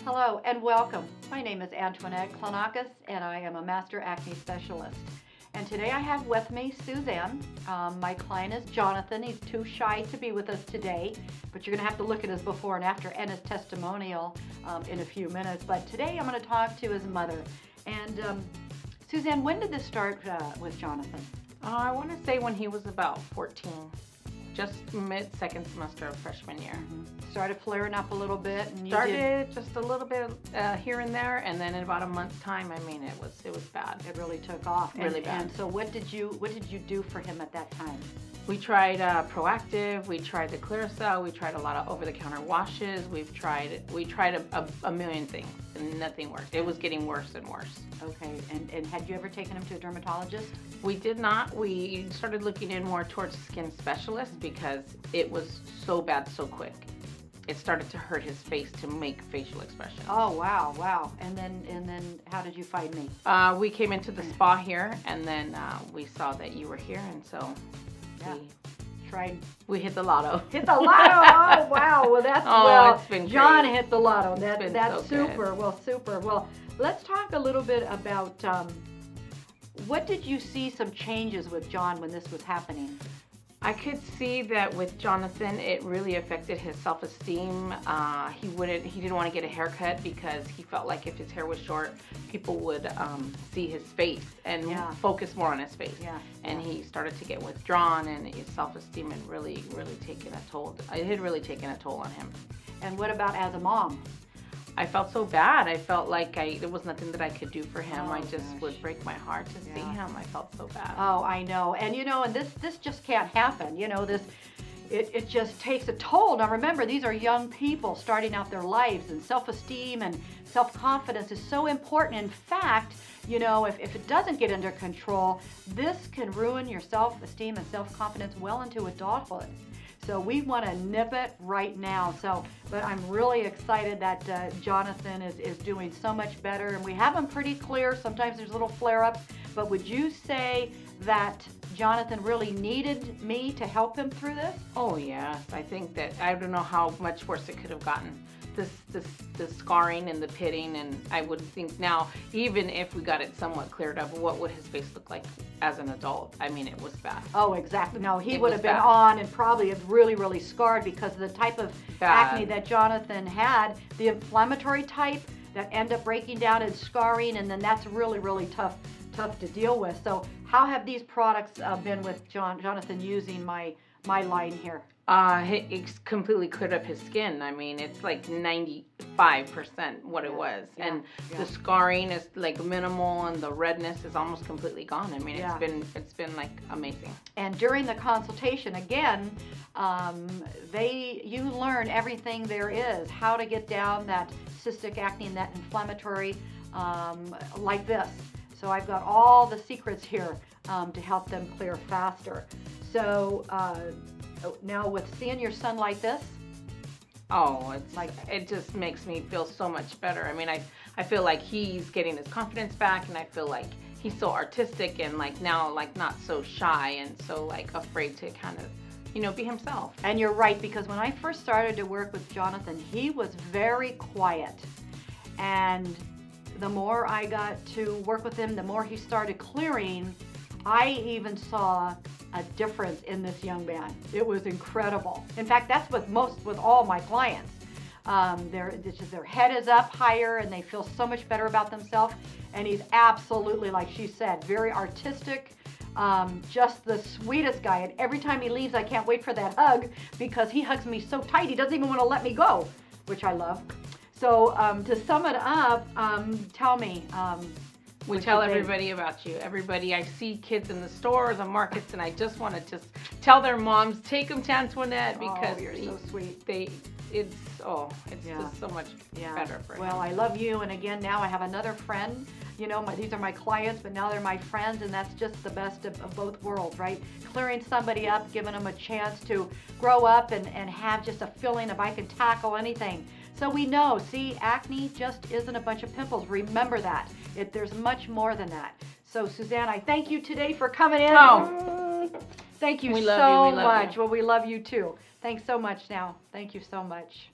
Hello and welcome. My name is Antoinette Klonakis and I am a Master Acne Specialist. And today I have with me Suzanne. My client is Jonathan. He's too shy to be with us today, but you're going to have to look at his before and after and his testimonial in a few minutes. But today I'm going to talk to his mother. And Suzanne, when did this start with Jonathan? I want to say when he was about 14. Just second semester of freshman year. Started flaring up a little bit, and Started just a little bit here and there, and then in about a month's time, I mean, it was bad. It really took off. Really bad. And so, what did you do for him at that time? We tried Proactiv, we tried the Clearasil, we tried a lot of over-the-counter washes. We tried a million things, and nothing worked. It was getting worse and worse. Okay, and had you ever taken him to a dermatologist? We did not. We started looking in more towards skin specialists because it was so bad so quick. It started to hurt his face to make facial expressions. Oh wow! And then how did you find me? We came into the spa here, and then we saw that you were here, and so we hit the lotto. Hit the lotto! Oh wow! Well, it's been great. John hit the lotto. That's so super. Good. Well, super. Well, let's talk a little bit about what did you see some changes with John when this was happening? I could see that with Jonathan, it really affected his self-esteem. He didn't want to get a haircut because he felt like if his hair was short, people would see his face and focus more on his face. Yeah. And he started to get withdrawn, and his self-esteem had really taken a toll. It had really taken a toll on him. And what about as a mom? I felt so bad. I felt like there was nothing that I could do for him. Oh, I just would break my heart to see him. I felt so bad. Oh, I know. And and this just can't happen. It just takes a toll. Now remember, these are young people starting out their lives, and self-esteem and self-confidence is so important. In fact, if it doesn't get under control, this can ruin your self-esteem and self-confidence well into adulthood. So we want to nip it right now. But I'm really excited that Jonathan is doing so much better, and we have him pretty clear. Sometimes there's little flare-ups, but would you say that Jonathan really needed me to help him through this? Oh yes, I think that I don't know how much worse it could have gotten. The scarring and the pitting, and I would think now, even if we got it somewhat cleared up, what would his face look like as an adult? I mean, it was bad. Oh, exactly. No, he would have been on and probably really scarred because of the type of acne that Jonathan had, the inflammatory type that end up breaking down and scarring, and then that's really tough to deal with. So how have these products been with Jonathan using my line here? It's completely cleared up his skin. I mean, it's like 95% what it was. And the scarring is like minimal, and the redness is almost completely gone. I mean, it's been like amazing. And during the consultation, again, you learn everything there is, how to get down that cystic acne and that inflammatory like this. So I've got all the secrets here to help them clear faster. So now with seeing your son like this, it just makes me feel so much better. I mean, I feel like he's getting his confidence back, and I feel like he's so artistic and now not so shy and so afraid to kind of be himself. And you're right, because when I first started to work with Jonathan, he was very quiet, and the more I got to work with him, the more he started clearing. I even saw a difference in this young man. It was incredible. In fact, that's with all my clients. Their head is up higher, and they feel so much better about themselves. And he's absolutely, like she said, very artistic, just the sweetest guy. And every time he leaves, I can't wait for that hug, because he hugs me so tight, he doesn't even want to let me go, which I love. So to sum it up, tell me. We tell everybody about you. Everybody, I see kids in the stores, the markets, and I just want to tell their moms, take them to Antoinette, because you're so sweet. It's just so much better for him. Well, I love you, and again, now I have another friend. These are my clients, but now they're my friends, and that's just the best of both worlds, right? Clearing somebody up, giving them a chance to grow up and have just a feeling of I can tackle anything. So we know, see, acne just isn't a bunch of pimples. Remember that. There's much more than that. So, Suzanne, I thank you today for coming in. Oh, thank you so much. You. Well, we love you too. Thanks so much now. Thank you so much.